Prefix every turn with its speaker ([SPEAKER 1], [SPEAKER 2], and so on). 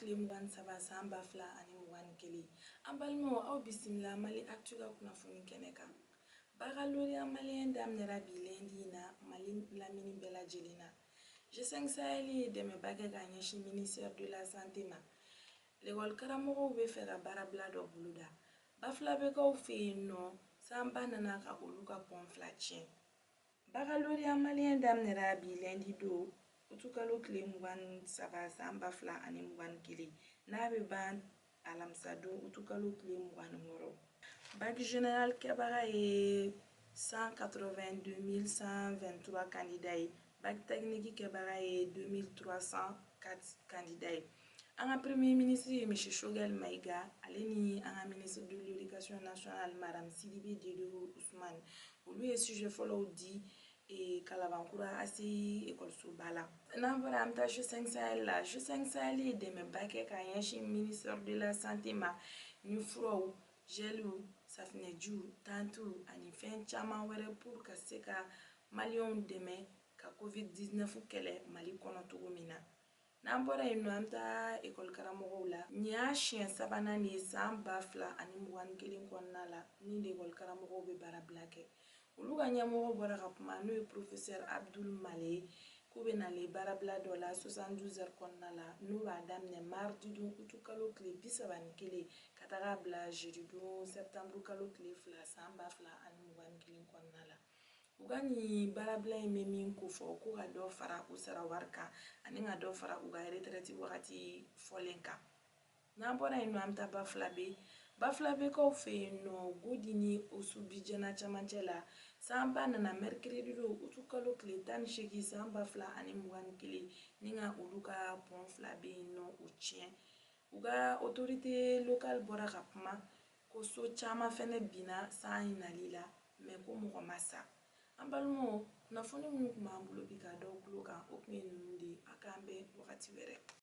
[SPEAKER 1] tile 27 san 2021 an balimaw aw bisimila Mali Actu ka kunnafoni kɛnɛ kan. Bagaloriya maliyɛn daminɛra bi lundi in na Mali lamini bɛɛ lajɛlen na. G5 Sahel ye dɛmɛba kɛ ka ɲɛsin ministère de la santé ma. L'école karamɔgɔw bɛ fɛ ka baarabila dɔ boloda. Bafulabekaw fɛ yen nɔ sanba nana ka olu ka pont 2 tiɲɛ. Bagaloriya maliyɛn daminɛra bi lundi don utukalo tile 27 san 2021 n'a bɛ ban alamisa don utukalo tile 26. Bac général kɛbaga ye 182 123 candidats ye. Bac technique kɛbaga ye 2304 candidats ye. An ka premier ministre ye M. Choguel Maïga ale ni an ka ministre de l'éducation nationale Madame Sidibe Dedo Ousmane olu ye sujet fɔlɔw di Kalabankura ACI école-soba la. N'an bɔra an bɛ taa G5 Sahel la. G5 Sahel ye dɛmɛba kɛ ka ɲɛsin ministère de la santé ma ni furaw, geliw, safinɛjiw, tantiw ani fɛn caman wɛrɛ pour ka se ka maliyɛnw dɛmɛ ka COVID-19 kɛlɛ Mali kɔnɔ cogo min na. N'an bɔra yen nɔ an bɛ taa école karamɔgɔw la. Nin y'a siɲɛ sabanan de ye san 2021 kɔnɔna la ni école karamɔgɔw bɛ baarabila kɛ. Olu ka ɲɛmɔgɔ bɔra ka kuma n'o ye professeur Abdul Male k'u bɛ nalen baarabila dɔ la 72 heures kɔnɔna la n'o b'a daminɛ mardi don utukalo tile 31 ka taga bila jeudi don septembre kalo tile 2 san 2021 kɔnɔna la. U ka nin baarabila in bɛ min ko fɔ ko ka dɔ fara u sara wari kan ani ka dɔ fara u ka retraite wagati fɔlen kan. N'an bɔra yen nɔ an bɛ taa Bafulabe. Bafulabekaw fɛ yen nɔ Godi ni Osubijana cɛmancɛ la sanba nana mercredi don utukalo tile 18 san 2021 ni ka olu ka pont 2 bɛ yen nɔ o tiɲɛ. U ka autorité locale bɔra ka kuma ko so caman fɛnɛ binna san in nali la mais ko mɔgɔ ma sa. An balimaw kunnafoni minnu tun b'an bolo bi ka da u tulo kan o tun ye ninnu de ye. A k'an bɛn wagati wɛrɛ.